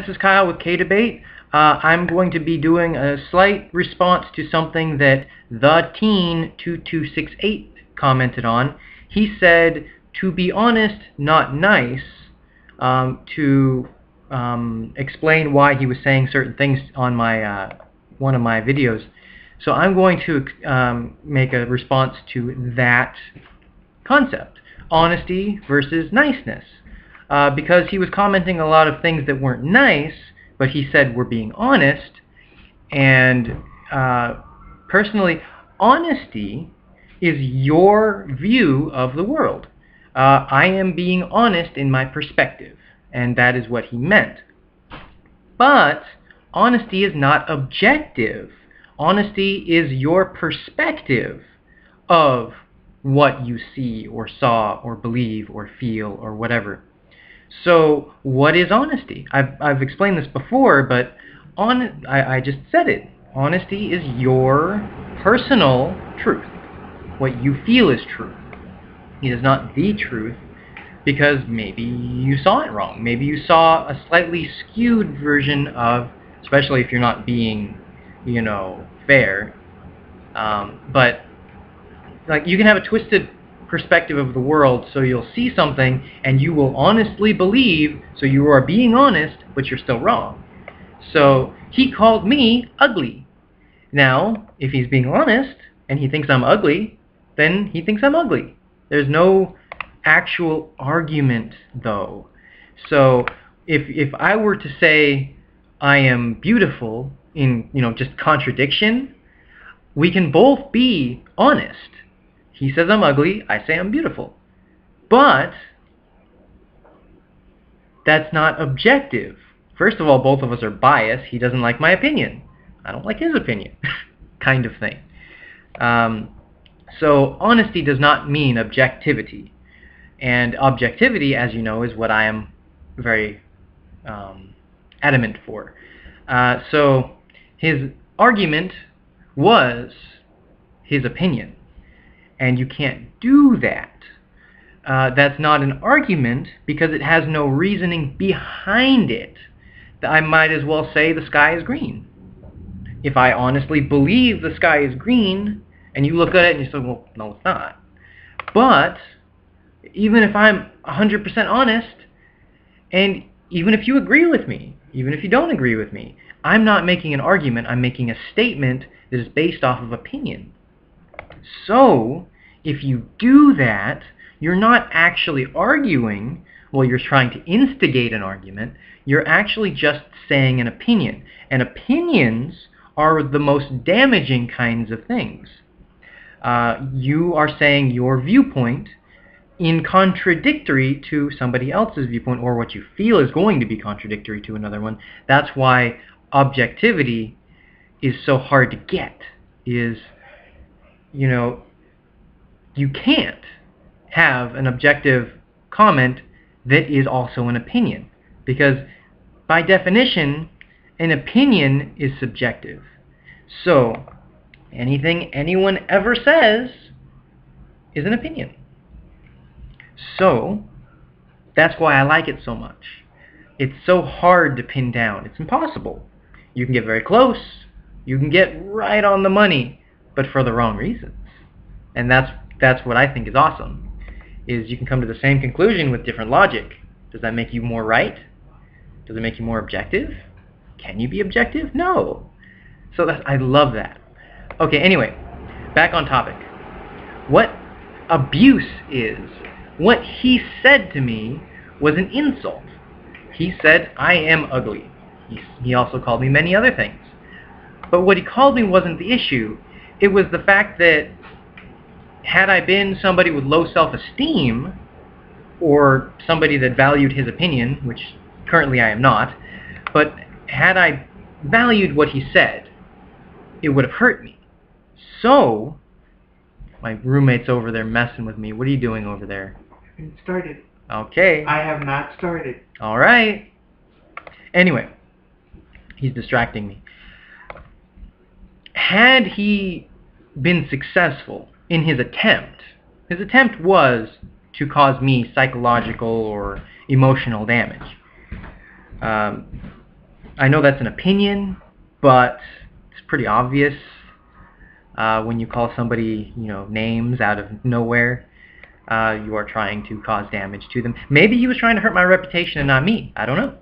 This is Kyle with K-Debate. I'm going to be doing a slight response to something that thetean2268 commented on. He said, to be honest, not nice, to explain why he was saying certain things on my one of my videos. So I'm going to make a response to that concept, honesty versus niceness. Because he was commenting a lot of things that weren't nice, but he said we're being honest. And personally, honesty is your view of the world. I am being honest in my perspective, and that is what he meant. But honesty is not objective. Honesty is your perspective of what you see or saw or believe or feel or whatever. So what is honesty? I've explained this before, but I just said it. Honesty is your personal truth. What you feel is truth. It is not the truth, because maybe you saw it wrong. Maybe you saw a slightly skewed version of, especially if you're not being, fair. But like, you can have a twisted perspective of the world, so you'll see something and you will honestly believe, so you are being honest, but you're still wrong. So he called me ugly. Now, if he's being honest and he thinks I'm ugly, then he thinks I'm ugly. There's no actual argument, though. So if I were to say I am beautiful in just contradiction, we can both be honest. He says I'm ugly, I say I'm beautiful. But that's not objective. First of all, both of us are biased. He doesn't like my opinion. I don't like his opinion. Kind of thing. So honesty does not mean objectivity. And objectivity, as you know, is what I am very adamant for. So his argument was his opinion. And you can't do that. That's not an argument because it has no reasoning behind it. I might as well say the sky is green. If I honestly believe the sky is green, and you look at it and you say, well, no, it's not. But even if I'm 100% honest, and even if you agree with me, even if you don't agree with me, I'm not making an argument, I'm making a statement that is based off of opinion. So, if you do that, you're not actually arguing, well, you're trying to instigate an argument, you're actually just saying an opinion. And opinions are the most damaging kinds of things. You are saying your viewpoint in contradictory to somebody else's viewpoint, or what you feel is going to be contradictory to another one. That's why objectivity is so hard to get, is, you can't have an objective comment that is also an opinion. Because by definition, an opinion is subjective. So anything anyone ever says is an opinion. So that's why I like it so much. It's so hard to pin down. It's impossible. You can get very close. You can get right on the money, but for the wrong reasons. And that's what I think is awesome, is you can come to the same conclusion with different logic. Does that make you more right? Does it make you more objective? Can you be objective? No. So I love that. Okay, anyway, back on topic. What abuse is, what he said to me was an insult. He said I am ugly. He also called me many other things. But what he called me wasn't the issue. It was the fact that had I been somebody with low self-esteem, or somebody that valued his opinion, which currently I am not, but had I valued what he said, it would have hurt me. So, my roommate's over there messing with me. What are you doing over there? I haven't started. Okay. I have not started. All right. Anyway, he's distracting me. Had he been successful in his attempt was to cause me psychological or emotional damage. I know that's an opinion, but it's pretty obvious when you call somebody, names out of nowhere. You are trying to cause damage to them. Maybe he was trying to hurt my reputation and not me. I don't know.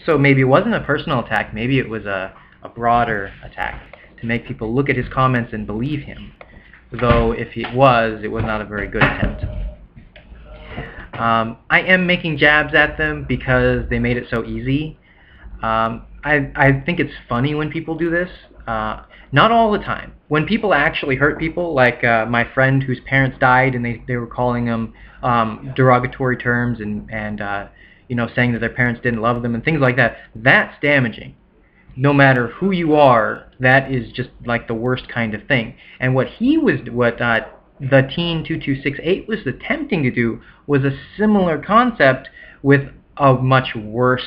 So maybe it wasn't a personal attack. Maybe it was a broader attack to make people look at his comments and believe him. Though if it was not a very good attempt. I am making jabs at them because they made it so easy. I think it's funny when people do this. Not all the time. When people actually hurt people, like my friend whose parents died and they were calling them derogatory terms and saying that their parents didn't love them and things like that, that's damaging. No matter who you are, that is just like the worst kind of thing. And what thetean2268 was attempting to do was a similar concept with a much worse,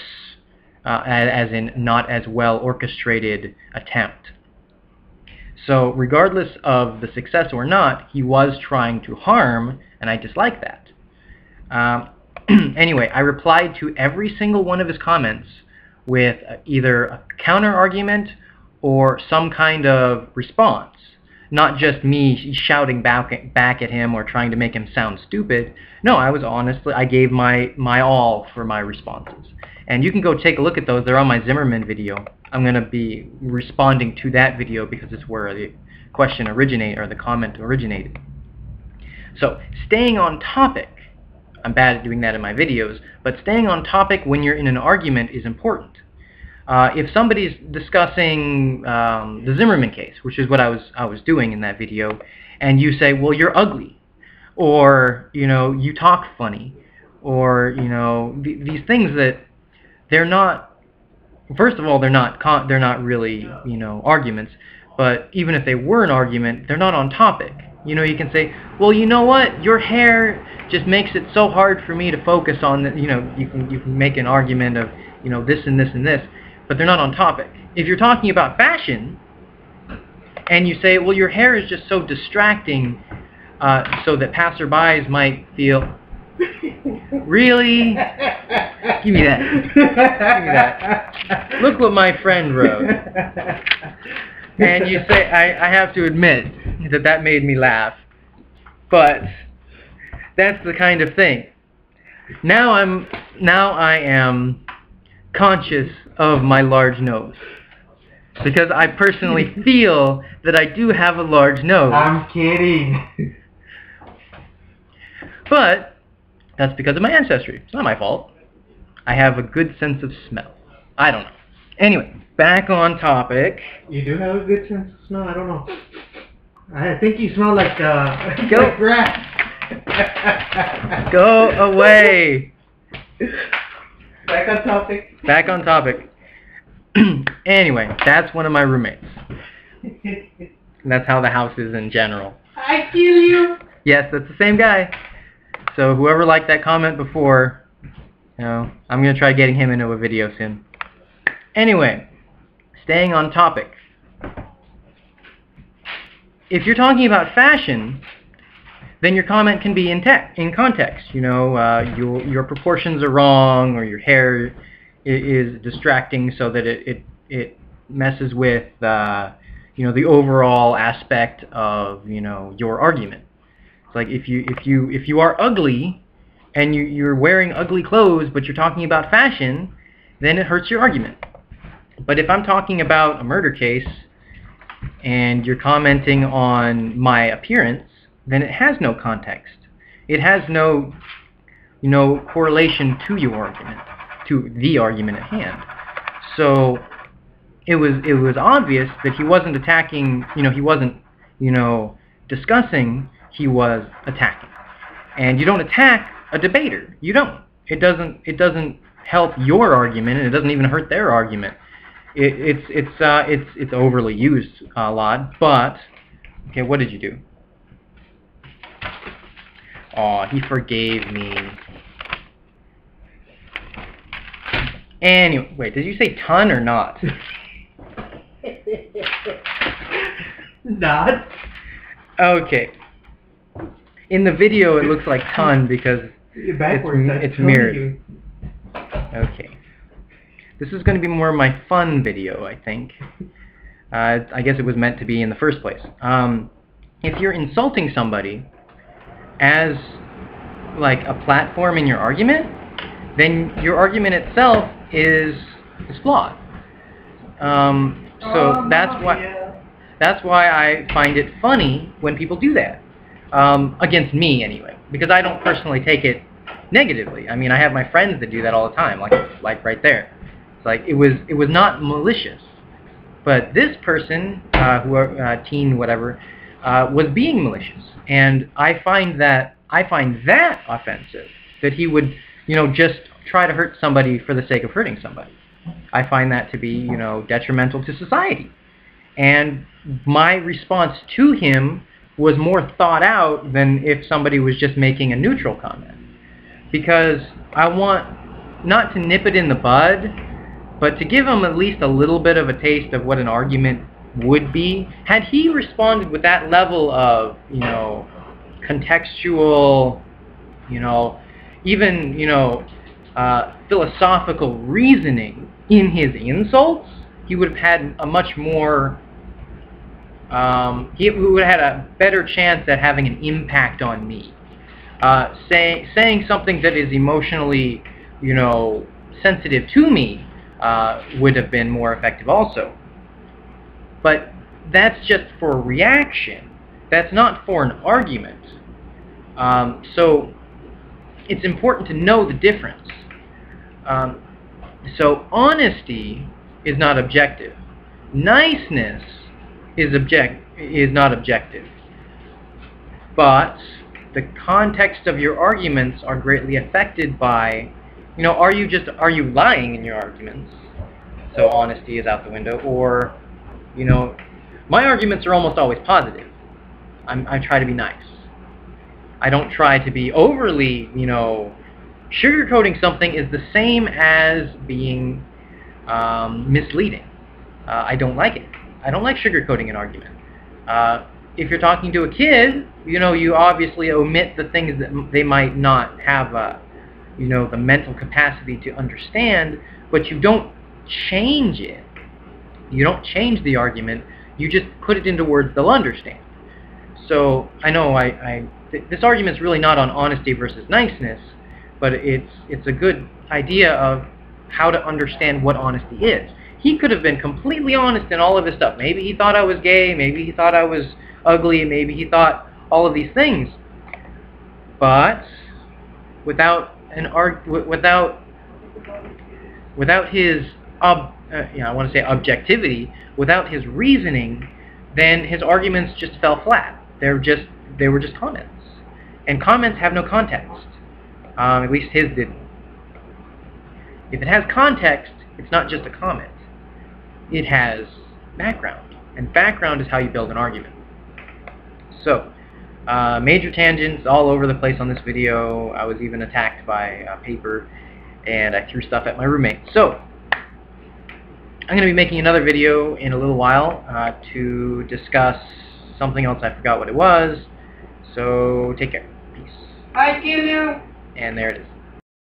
as in not as well orchestrated attempt. So regardless of the success or not, he was trying to harm, and I dislike that. Anyway, I replied to every single one of his comments with either a counter-argument or some kind of response. Not just me shouting back at him or trying to make him sound stupid. No, I gave my all for my responses. And you can go take a look at those. They're on my Zimmerman video. I'm going to be responding to that video because it's where the question originated, or the comment originated. So, staying on topic. I'm bad at doing that in my videos, but staying on topic when you're in an argument is important. If somebody's discussing the Zimmerman case, which is what I was doing in that video, and you say, well, you're ugly, or you talk funny, or these things that they're not. First of all, they're not really arguments. But even if they were an argument, they're not on topic. You can say, well, you know what? Your hair just makes it so hard for me to focus on that. You can make an argument of this and this and this, but they're not on topic. If you're talking about fashion, and you say, well, your hair is just so distracting, so that passerbys might feel, really? Give me that. Give me that. Look what my friend wrote. And you say, I have to admit that made me laugh. But that's the kind of thing. Now I am conscious of my large nose. Because I personally feel that I do have a large nose. I'm kidding. But that's because of my ancestry. It's not my fault. I have a good sense of smell. I don't know. Anyway, back on topic. You do have a good sense of smell? I don't know. I think you smell like Go. grass. Go away. Back on topic. Back on topic. Anyway, that's one of my roommates. And that's how the house is in general. I kill you. Yes, that's the same guy. So whoever liked that comment before, I'm going to try getting him into a video soon. Anyway, staying on topic. If you're talking about fashion, then your comment can be in context. Your proportions are wrong, or your hair is distracting so that it messes with the overall aspect of your argument. It's like if you are ugly and you're wearing ugly clothes, but you're talking about fashion, then it hurts your argument. But if I'm talking about a murder case and you're commenting on my appearance, then it has no context. It has no correlation to your argument, to the argument at hand. So it was obvious that he wasn't attacking, he wasn't, discussing, he was attacking. And you don't attack a debater. You don't. It doesn't help your argument, and it doesn't even hurt their argument. It's overly used a lot, but okay, what did you do? Aw, he forgave me. Anyway, wait, did you say ton or not? Not. Okay. In the video, it looks like ton because it's mirrored. Okay. This is going to be more my fun video, I think. I guess it was meant to be in the first place. If you're insulting somebody as like a platform in your argument, then your argument itself is flawed. So that's why I find it funny when people do that. Against me, anyway, because I don't personally take it negatively. I mean, I have my friends that do that all the time, like right there. It's like it was not malicious, but this person, teen whatever, was being malicious, and I find that offensive. That he would, just try to hurt somebody for the sake of hurting somebody. I find that to be, detrimental to society. And my response to him was more thought out than if somebody was just making a neutral comment. Because I want not to nip it in the bud, but to give him at least a little bit of a taste of what an argument would be. Had he responded with that level of, contextual, even, philosophical reasoning in his insults, he would have had a much more, he would have had a better chance at having an impact on me. Saying something that is emotionally, sensitive to me would have been more effective also. But that's just for a reaction. That's not for an argument. So it's important to know the difference. So honesty is not objective. Niceness is not objective. But the context of your arguments are greatly affected by, are you lying in your arguments? So honesty is out the window. Or, my arguments are almost always positive. I try to be nice. I don't try to be overly, sugarcoating something is the same as being misleading. I don't like it. I don't like sugarcoating an argument. If you're talking to a kid, you obviously omit the things that they might not have, the mental capacity to understand, but you don't change it. You don't change the argument. You just put it into words they'll understand. So I know this argument's really not on honesty versus niceness, but it's a good idea of how to understand what honesty is. He could have been completely honest in all of his stuff. Maybe he thought I was gay, maybe he thought I was ugly, maybe he thought all of these things. But without his I want to say objectivity, without his reasoning, then his arguments just fell flat. They were just comments. And comments have no context. At least his didn't. If it has context, it's not just a comment. It has background. And background is how you build an argument. So, major tangents all over the place on this video. I was even attacked by paper, and I threw stuff at my roommate. So, I'm going to be making another video in a little while to discuss something else. I forgot what it was. So, take care. Peace. I kill you. And there it is.